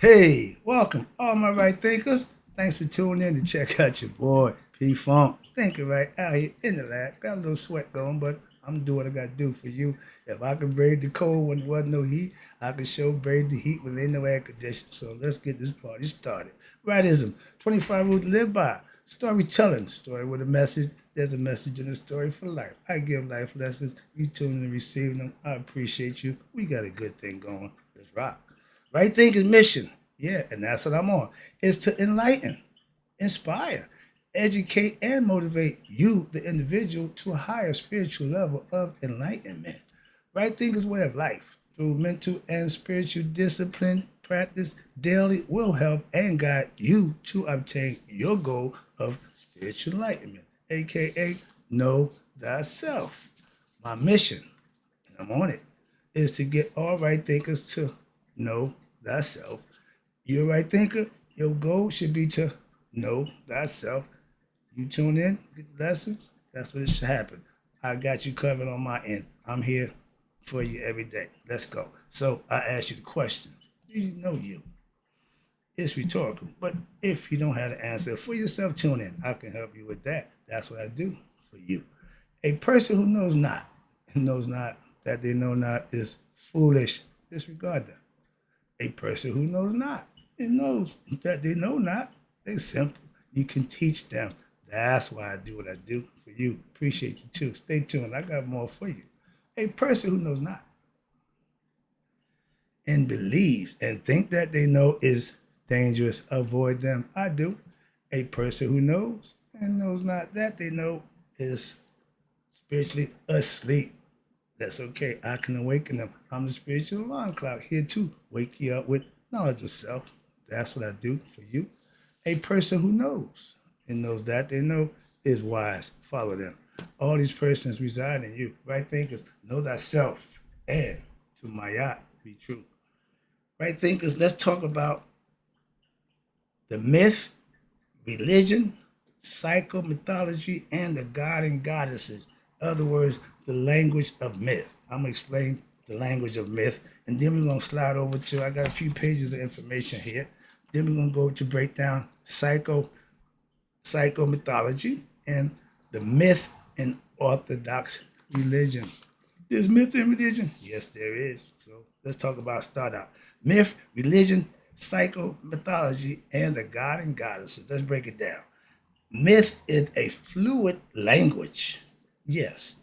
Hey, welcome, all my right thinkers. Thanks for tuning in to check out your boy P Funk. Thinking right out here in the lab. Got a little sweat going, but I'm doing what I gotta do for you. If I can brave the cold when there wasn't no heat, I can show brave the heat when there's no air conditioning. So let's get this party started. Rightism, 25 rules to live by. Storytelling, story with a message. There's a message in the story for life. I give life lessons. You tune in and receive them. I appreciate you. We got a good thing going. Let's rock. Right thinking mission, yeah, and that's what I'm on, is to enlighten, inspire, educate, and motivate you, the individual, to a higher spiritual level of enlightenment. Right thinking's way of life through mental and spiritual discipline practice daily will help and guide you to obtain your goal of spiritual enlightenment, aka know thyself. My mission, and I'm on it, is to get all right thinkers to know thyself. You're a right thinker. Your goal should be to know thyself. You tune in, get the lessons. That's what it should happen. I got you covered on my end. I'm here for you every day. Let's go. So I ask you the question: do you know you? It's rhetorical, but if you don't have the answer for yourself, tune in. I can help you with that. That's what I do for you. A person who knows not that they know not is foolish. Disregard them. A person who knows not and knows that they know not, they simple. You can teach them. That's why I do what I do for you. Appreciate you too. Stay tuned. I got more for you. A person who knows not and believes and think that they know is dangerous, avoid them. I do. A person who knows and knows not that they know is spiritually asleep. That's okay. I can awaken them. I'm the spiritual alarm clock here to wake you up with knowledge of self. That's what I do for you. A person who knows and knows that they know is wise. Follow them. All these persons reside in you. Right thinkers, know thyself and to Mayat be true. Right thinkers, let's talk about the myth, religion, psychomythology, and the god and goddesses. In other words, the language of myth. I'm gonna explain the language of myth, and then we're gonna slide over to. I got a few pages of information here. Then we're gonna go to break down psychomythology and the myth in Orthodox religion. There's myth in religion? Yes, there is. So let's talk about start out. Myth, religion, psychomythology, and the god and goddesses. Let's break it down. Myth is a fluid language. Yes,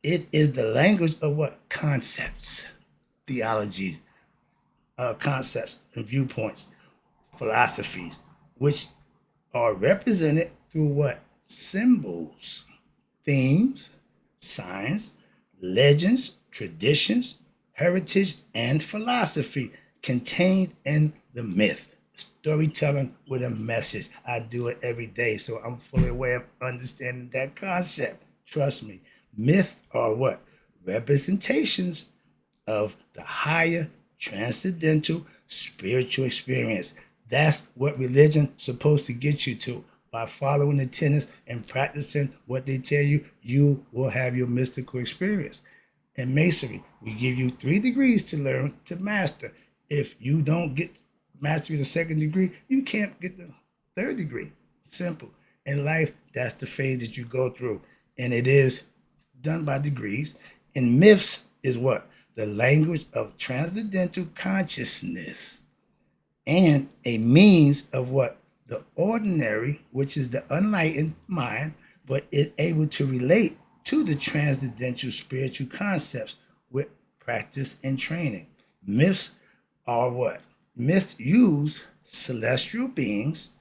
it is the language of what? Concepts, theologies, concepts and viewpoints, philosophies, which are represented through what? Symbols, themes, signs, legends, traditions, heritage, and philosophy contained in the myth. Storytelling with a message. I do it every day, so I'm fully aware of understanding that concept. Trust me. Myths are what? Representations of the higher transcendental spiritual experience. That's what religion's supposed to get you to. By following the tenets and practicing what they tell you, you will have your mystical experience. In Masonry, we give you 3 degrees to learn to master. If you don't get mastery the second degree, you can't get the third degree. Simple. In life, that's the phase that you go through. And it is done by degrees. And myths is what? The language of transcendental consciousness and a means of what? The ordinary, which is the enlightened mind, but it able to relate to the transcendental spiritual concepts with practice and training. Myths are what? Myths use celestial beings,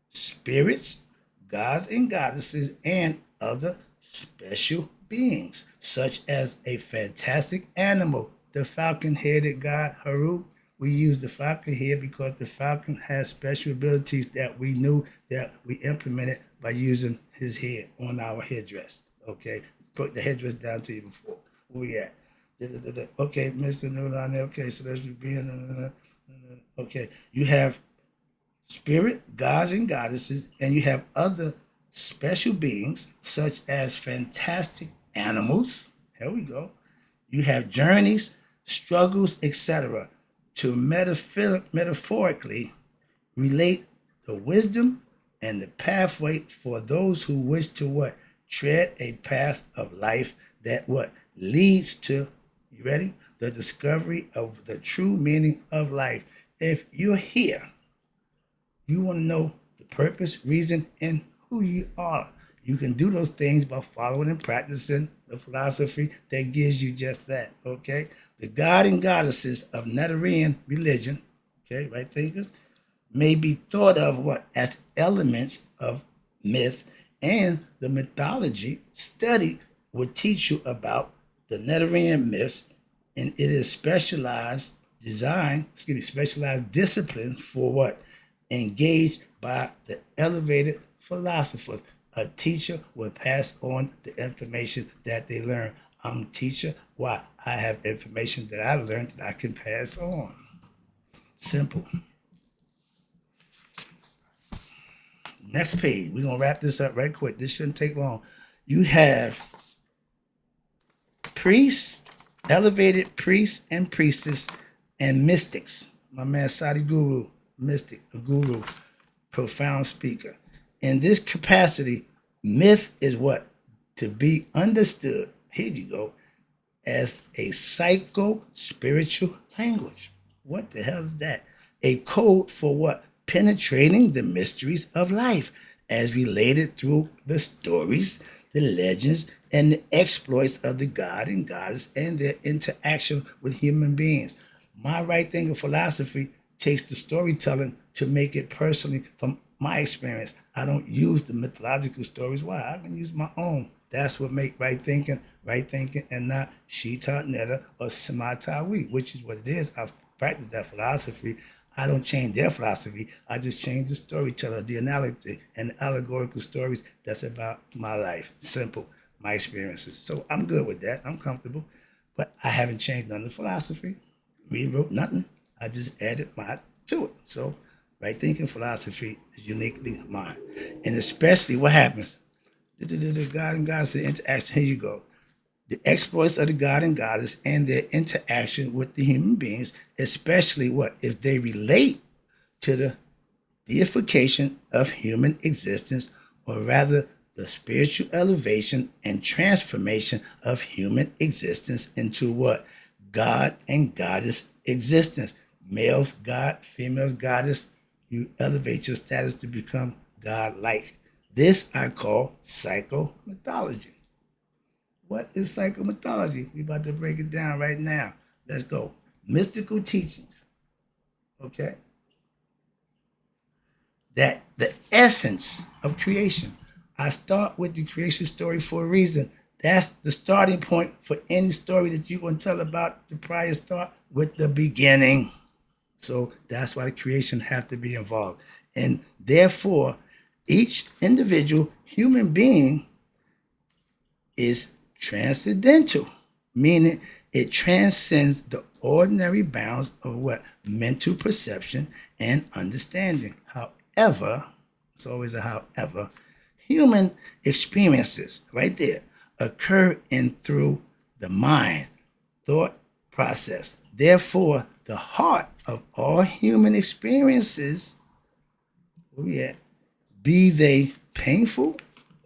spirits, gods and goddesses, and other special beings, such as a fantastic animal, the falcon headed god Haru. We use the falcon here because the falcon has special abilities that we knew that we implemented by using his head on our headdress. Okay, put the headdress down to you before. Where we at? Okay, Mr. Nulani. Okay, so let's be. Okay, you have spirit, gods, and goddesses, and you have other special beings such as fantastic animals. Here we go. You have journeys, struggles, etc. to metaphorically relate the wisdom and the pathway for those who wish to what? Tread a path of life that what? Leads to, you ready? The discovery of the true meaning of life. If you're here, you want to know the purpose, reason, and who you are. You can do those things by following and practicing the philosophy that gives you just that, okay? The god and goddesses of Netherrean religion, okay, right thinkers, may be thought of what as elements of myth, and the mythology study will teach you about the Netherrean myths, and it is specialized discipline for what? Engaged by the elevated philosophers. A teacher will pass on the information that they learn. I'm a teacher. Why? I have information that I learned that I can pass on. Simple. Next page. We're going to wrap this up right quick. This shouldn't take long. You have priests, elevated priests and priestess, and mystics. My man Sadi Guru, mystic, a guru, profound speaker. In this capacity, myth is what? To be understood, here you go, as a psycho-spiritual language. What the hell is that? A code for what? Penetrating the mysteries of life as related through the stories, the legends, and the exploits of the god and goddess and their interaction with human beings. My right thinking philosophy takes the storytelling to make it personally from my experience. I don't use the mythological stories. Why? I can use my own. That's what make right thinking, and not Shita Netta or Samatawi, which is what it is. I've practiced that philosophy. I don't change their philosophy. I just change the storyteller, the analogy, and the allegorical stories that's about my life. Simple, my experiences. So I'm good with that. I'm comfortable. But I haven't changed none of the philosophy. Rewrote nothing. I just added my to it. So right thinking philosophy is uniquely mine. And especially what happens? The God and goddess, the interaction. Here you go. The exploits of the god and goddess and their interaction with the human beings, especially what? If they relate to the deification of human existence, or rather the spiritual elevation and transformation of human existence into what? God and goddess existence. Males God, females goddess. You elevate your status to become God-like. This I call psychomythology. What is psychomythology? We're about to break it down right now. Let's go. Mystical teachings. Okay? That the essence of creation. I start with the creation story for a reason. That's the starting point for any story that you're going to tell about the prior start with the beginning. So that's why the creation have to be involved. And therefore, each individual human being is transcendental, meaning it transcends the ordinary bounds of what? Mental perception and understanding. However, it's always a however, human experiences, right there, occur in through the mind, thought process. Therefore, the heart of all human experiences, where we at? Be they painful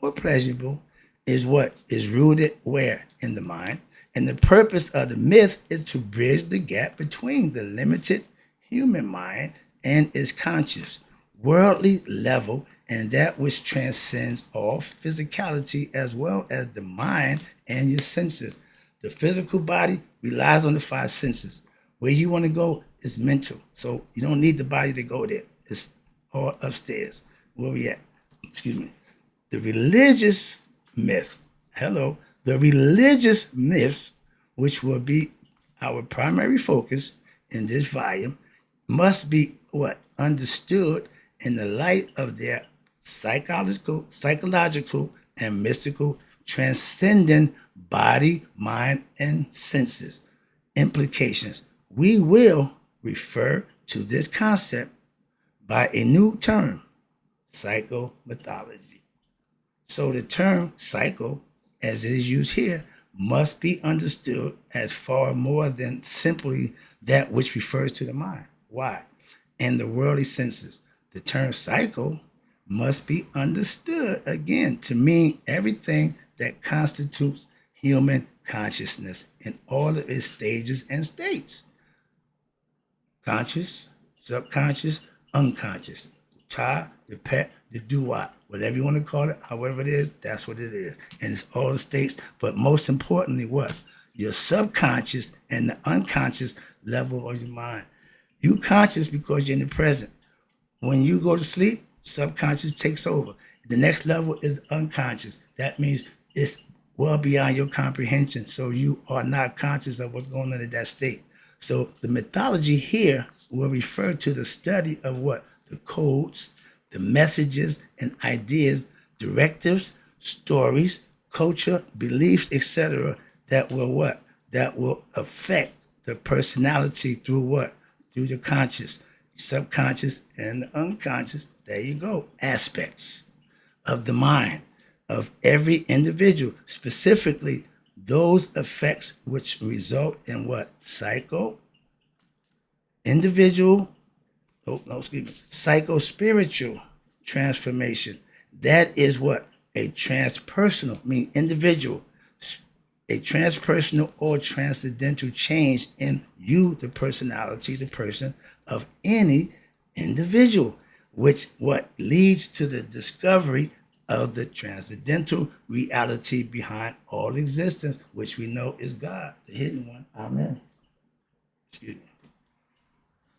or pleasurable, is what is rooted where? In the mind. And the purpose of the myth is to bridge the gap between the limited human mind and its conscious, worldly level, and that which transcends all physicality as well as the mind and your senses. The physical body relies on the five senses. Where you want to go is mental. So you don't need the body to go there. It's all upstairs. Where we at? Excuse me. The religious myth. Hello. The religious myths, which will be our primary focus in this volume, must be what? Understood in the light of their psychological, and mystical, transcending body, mind, and senses implications. We will refer to this concept by a new term, psychomythology. So the term psycho, as it is used here, must be understood as far more than simply that which refers to the mind. Why? And the worldly senses. The term psycho must be understood again to mean everything that constitutes human consciousness in all of its stages and states. Conscious, subconscious, unconscious. The tie, the pet, the do-wop, whatever you want to call it, however it is, that's what it is. And it's all the states, but most importantly, what? Your subconscious and the unconscious level of your mind. You conscious because you're in the present. When you go to sleep, subconscious takes over. The next level is unconscious. That means it's well beyond your comprehension. So you are not conscious of what's going on in that state. So the mythology here will refer to the study of what? The codes, the messages and ideas, directives, stories, culture, beliefs, etc. that will what? That will affect the personality through what? Through the conscious, subconscious, and the unconscious. There you go. Aspects of the mind of every individual, specifically those effects which result in what? Psycho, individual, psycho-spiritual transformation. That is what? A transpersonal, mean individual, a transpersonal or transcendental change in you, the personality, the person of any individual, which what leads to the discovery of the transcendental reality behind all existence, which we know is God, the hidden one. Amen. Excuse me.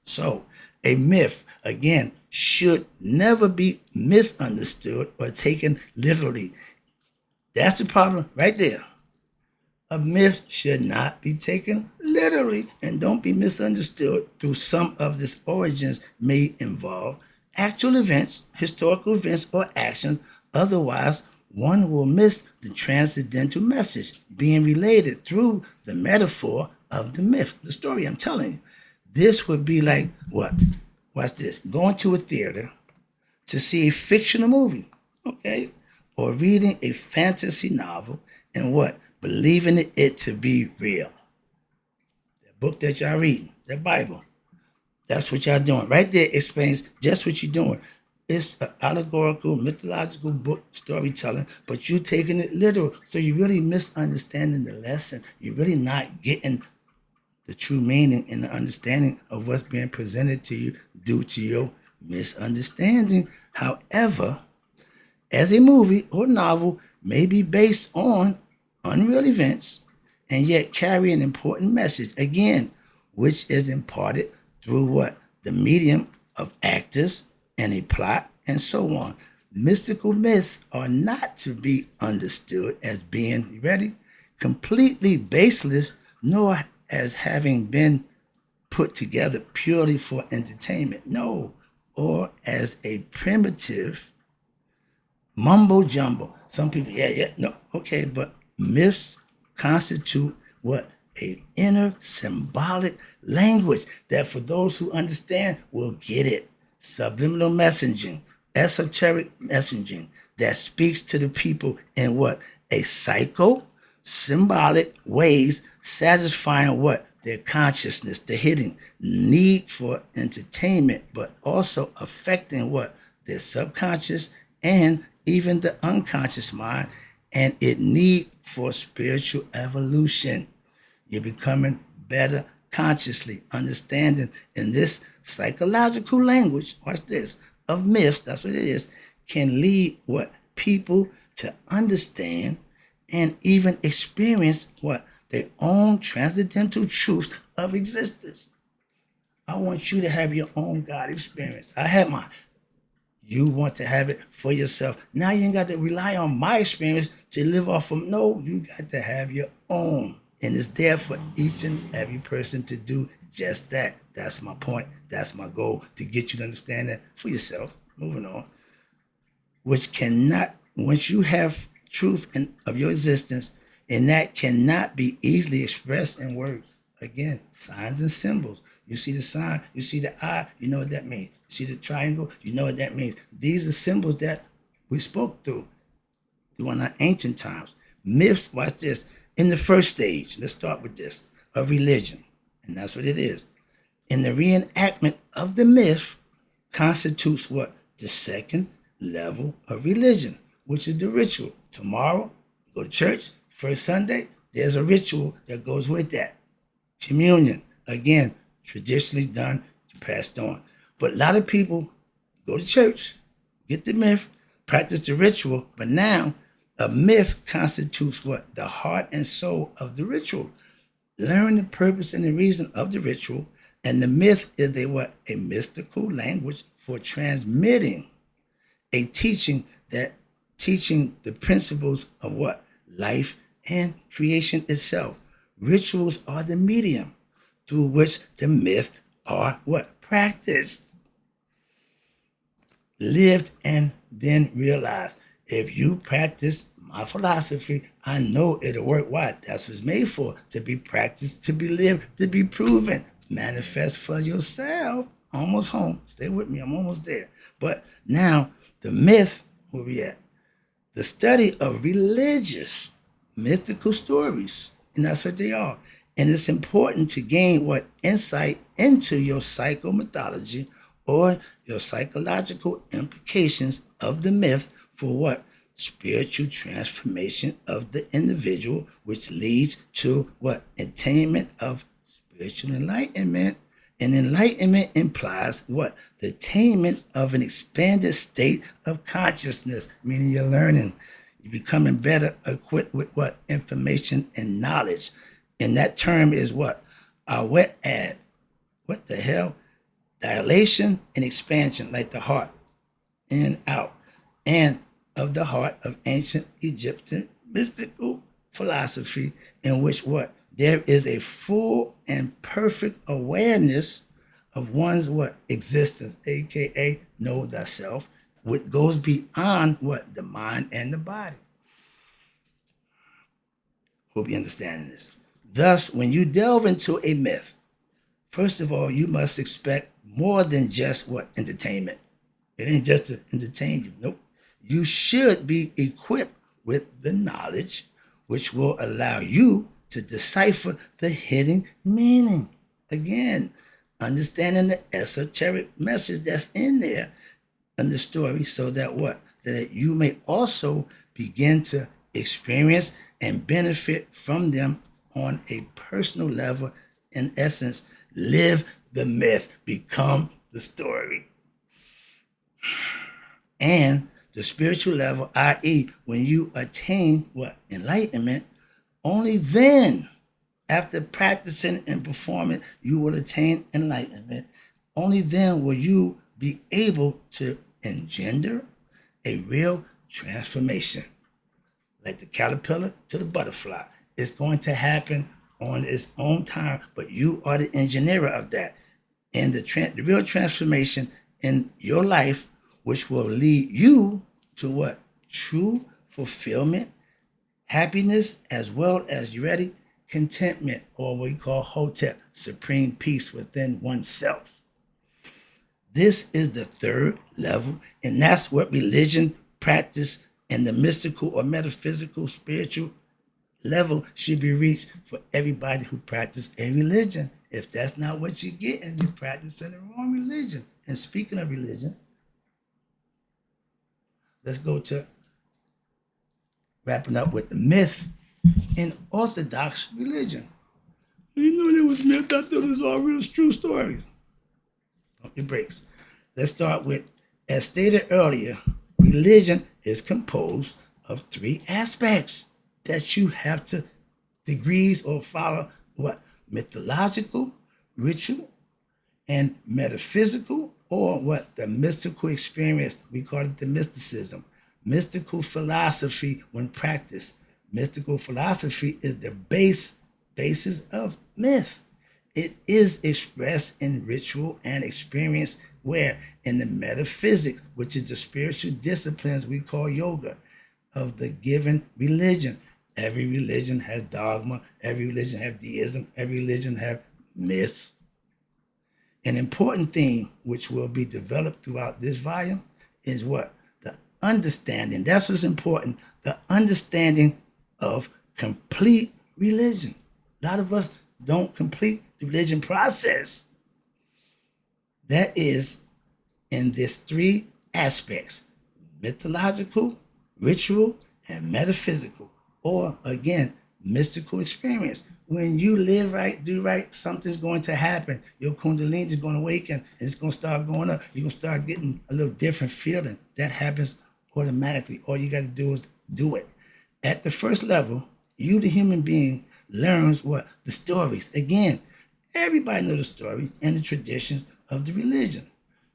So, a myth, again, should never be misunderstood or taken literally. That's the problem right there. A myth should not be taken literally and don't be misunderstood through some of its origins may involve actual events, historical events, or actions. Otherwise, one will miss the transcendental message being related through the metaphor of the myth, the story I'm telling you. This would be like what? Watch this. Going to a theater to see a fictional movie, okay? Or reading a fantasy novel and what? Believing it to be real. That book that y'all reading, that Bible, that's what y'all doing. Right there explains just what you're doing. It's an allegorical, mythological book storytelling, but you taking it literal. So you're really misunderstanding the lesson. You're really not getting the true meaning and the understanding of what's being presented to you due to your misunderstanding. However, as a movie or novel may be based on unreal events and yet carry an important message, again, which is imparted through what? The medium of actors and a plot and so on. Mystical myths are not to be understood as being, you ready? Completely baseless, nor as having been put together purely for entertainment. No, or as a primitive mumbo jumbo. Some people, no, okay, but myths constitute what? A inner symbolic language that for those who understand will get it. Subliminal messaging, esoteric messaging that speaks to the people in what? A psycho symbolic ways, satisfying what? Their consciousness, the hidden need for entertainment, but also affecting what? Their subconscious and even the unconscious mind and it need for spiritual evolution. You're becoming better consciously, understanding in this psychological language, watch this, of myths, that's what it is, can lead what? People to understand and even experience what? Their own transcendental truths of existence. I want you to have your own God experience. I had mine. You want to have it for yourself. Now you ain't got to rely on my experience to live off of. No, you got to have your own. And it's there for each and every person to do just that. That's my point. That's my goal, to get you to understand that for yourself. Moving on. Which cannot, once you have truth of your existence, and that cannot be easily expressed in words. Again, signs and symbols. You see the sign, you see the eye, you know what that means. You see the triangle, you know what that means. These are symbols that we spoke through during our ancient times. Myths, watch this, in the first stage, let's start with this, of religion. And that's what it is. And the reenactment of the myth constitutes what? The second level of religion, which is the ritual. Tomorrow, go to church. First Sunday, there's a ritual that goes with that. Communion, again, traditionally done, passed on. But a lot of people go to church, get the myth, practice the ritual, but now a myth constitutes what? The heart and soul of the ritual. Learn the purpose and the reason of the ritual, and the myth is a what? A mystical language for transmitting a teaching the principles of what? Life and creation itself. Rituals are the medium through which the myth are what? Practiced, lived, and then realized. If you practice my philosophy, I know it'll work. Why? That's what it's made for. To be practiced, to be lived, to be proven. Manifest for yourself. Almost home. Stay with me. I'm almost there. But now, the myth, where we at? The study of religious, mythical stories. And that's what they are. And it's important to gain what? Insight into your psychomythology or your psychological implications of the myth for what? Spiritual transformation of the individual, which leads to what? Attainment of spiritual enlightenment. And enlightenment implies what? The attainment of an expanded state of consciousness, meaning you're learning. You're becoming better equipped with what? Information and knowledge. And that term is what? Wet ad. What the hell? Dilation and expansion, like the heart, in, out, and of the heart of ancient Egyptian mystical philosophy, in which what? There is a full and perfect awareness of one's what? Existence, aka know thyself, which goes beyond what? The mind and the body. Hope you understand this. Thus, when you delve into a myth, first of all, you must expect more than just what? Entertainment. It ain't just to entertain you. Nope. You should be equipped with the knowledge which will allow you to decipher the hidden meaning. Again, understanding the esoteric message that's in there in the story, so that what? That you may also begin to experience and benefit from them on a personal level. In essence, live the myth, become the story. And the spiritual level, i.e., when you attain what? Enlightenment, only then, after practicing and performing, you will attain enlightenment. Only then will you be able to engender a real transformation. Like the caterpillar to the butterfly. It's going to happen on its own time, but you are the engineer of that. And the real transformation in your life, which will lead you to what? True fulfillment, happiness, as well as, you ready? Contentment, or what we call Hotep, supreme peace within oneself. This is the third level, and that's what religion, practice, and the mystical or metaphysical spiritual level should be reached for everybody who practices a religion. If that's not what you're getting, you're practicing the wrong religion. And speaking of religion, let's go to wrapping up with the myth in Orthodox religion. You know there was myth. I thought it was all real true stories. Pump your brakes. Let's start with, as stated earlier, religion is composed of three aspects that you have to degrees or follow what? Mythological, ritual, and metaphysical, or what? The mystical experience. We call it the mysticism. Mystical philosophy when practiced. Mystical philosophy is the basis of myth. It is expressed in ritual and experience, where in the metaphysics, which is the spiritual disciplines we call yoga, of the given religion. Every religion has dogma, every religion has deism, every religion has myths. An important theme which will be developed throughout this volume is what? The understanding. That's what's important. The understanding of complete religion. A lot of us don't complete the religion process. That is in these three aspects: mythological, ritual, and metaphysical, or again, mystical experience. When you live right, do right, something's going to happen. Your kundalini is going to awaken and it's going to start going up. You're going to start getting a little different feeling. That happens automatically. All you got to do is do it. At the first level, you, the human being, learns what? The stories. Again, everybody knows the story and the traditions of the religion.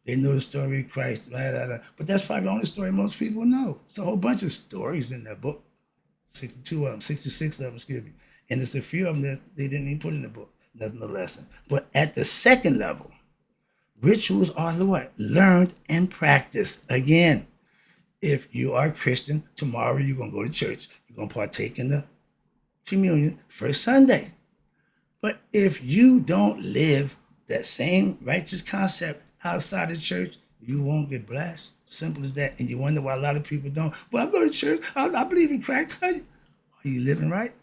They know the story of Christ, blah, blah, blah. But that's probably the only story most people know. It's a whole bunch of stories in that book. 62 of them, 66 of them, excuse me. And there's a few of them that they didn't even put in the book. That's no lesson. But at the second level, rituals are what? Learned and practiced. Again, if you are a Christian, tomorrow you're going to go to church. You're going to partake in the communion first Sunday. But if you don't live that same righteous concept outside the church, you won't get blessed. Simple as that. And you wonder why a lot of people don't. Well, I go to church. I believe in Christ. Are you living right?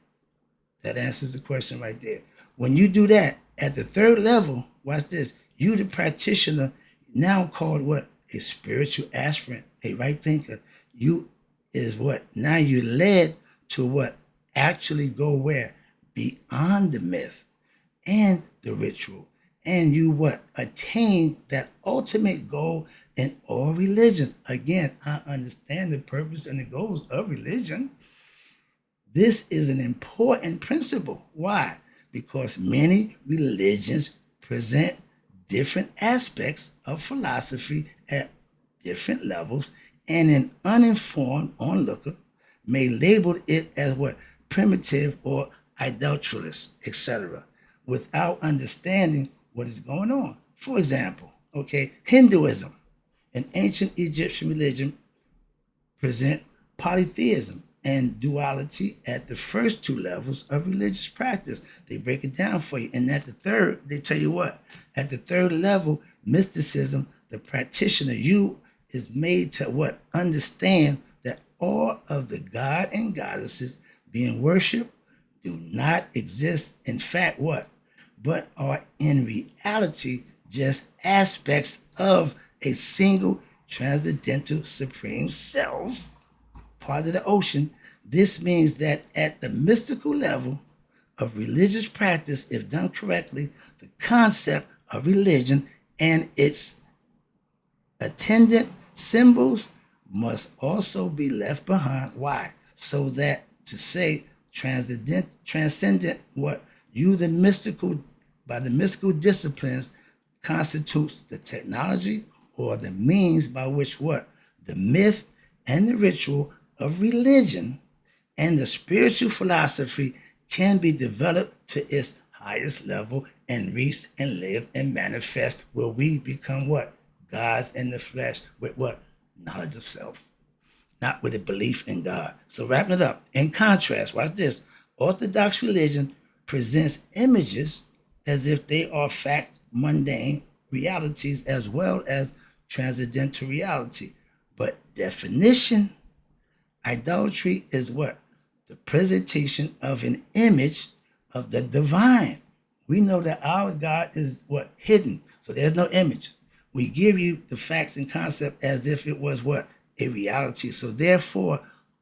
That answers the question right there. When you do that, at the third level, watch this, you the practitioner, now called what? A spiritual aspirant, a right thinker. You is what? Now you led to what? Actually go where? Beyond the myth and the ritual. And you what? Attain that ultimate goal in all religions. Again, I understand the purpose and the goals of religion. This is an important principle. Why? Because many religions present different aspects of philosophy at different levels, and an uninformed onlooker may label it as what? Primitive or idolatrous, etc., without understanding what is going on. For example, okay, Hinduism, an ancient Egyptian religion, present polytheism and duality at the first two levels of religious practice. They break it down for you. And at the third, they tell you what? At the third level, mysticism, the practitioner, you is made to what? Understand that all of the god and goddesses being worshipped do not exist. In fact, what? But are in reality just aspects of a single transcendental supreme self, part of the ocean. This means that at the mystical level of religious practice, if done correctly, the concept of religion and its attendant symbols must also be left behind. Why? So that to say transcendent what? You the mystical, by the mystical disciplines constitutes the technology or the means by which what? The myth and the ritual of religion and the spiritual philosophy can be developed to its highest level and reach and live and manifest where we become what? Gods in the flesh with what? Knowledge of self, not with a belief in God. So wrapping it up, in contrast, watch this. Orthodox religion presents images as if they are fact, mundane realities as well as transcendental reality. But definition, idolatry is what? The presentation of an image of the divine. We know that our God is what? Hidden. So there's no image. We give you the facts and concept as if it was what? A reality. So therefore,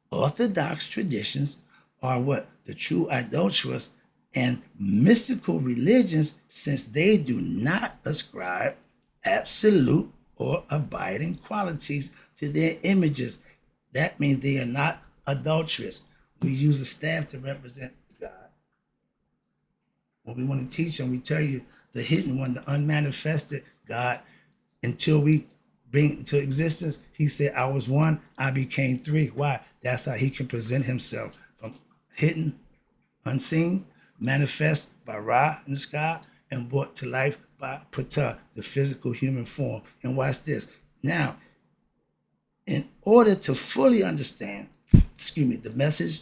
Orthodox traditions are what? The true idolatrous and mystical religions, since they do not ascribe absolute or abiding qualities to their images. That means they are not adulterous. We use a staff to represent God. When we want to teach them, we tell you the hidden one, the unmanifested God, until we bring it into existence. He said, I was one, I became three. Why? That's how he can present himself from hidden, unseen, manifest by Ra in the sky, and brought to life by Ptah, the physical human form. And watch this. Now, in order to fully understand, the message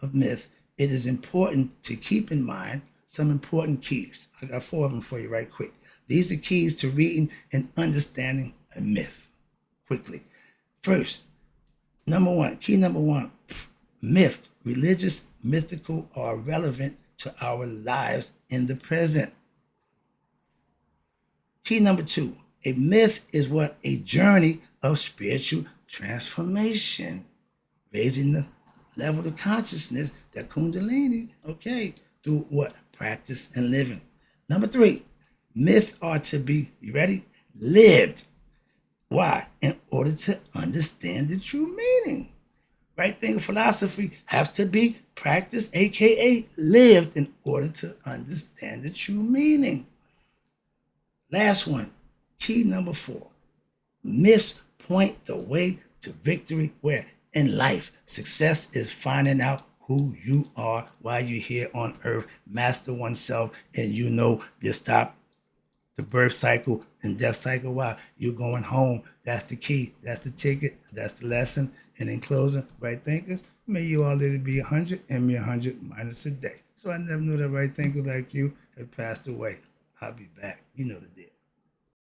of myth, it is important to keep in mind some important keys. I got 4 of them for you right quick. These are keys to reading and understanding a myth quickly. First, key number one, myth, religious, mythical, are relevant to our lives in the present. Key number 2, A myth is what? A journey of spiritual transformation, raising the level of consciousness, that kundalini, okay, through what? Practice and living. Number 3, myths are to be, you ready? Lived. Why? In order to understand the true meaning. Right thing philosophy have to be practiced, aka lived, in order to understand the true meaning. Last one, key number 4. Myths point the way to victory where? In life. Success is finding out who you are while you're here on earth, master oneself, and you know you stop the birth cycle and death cycle. Why? You're going home. That's the key. That's the ticket. That's the lesson. And in closing, right thinkers, may you all live to be 100 and me 100 minus a day. So I never knew that right thinker like you had passed away. I'll be back. You know the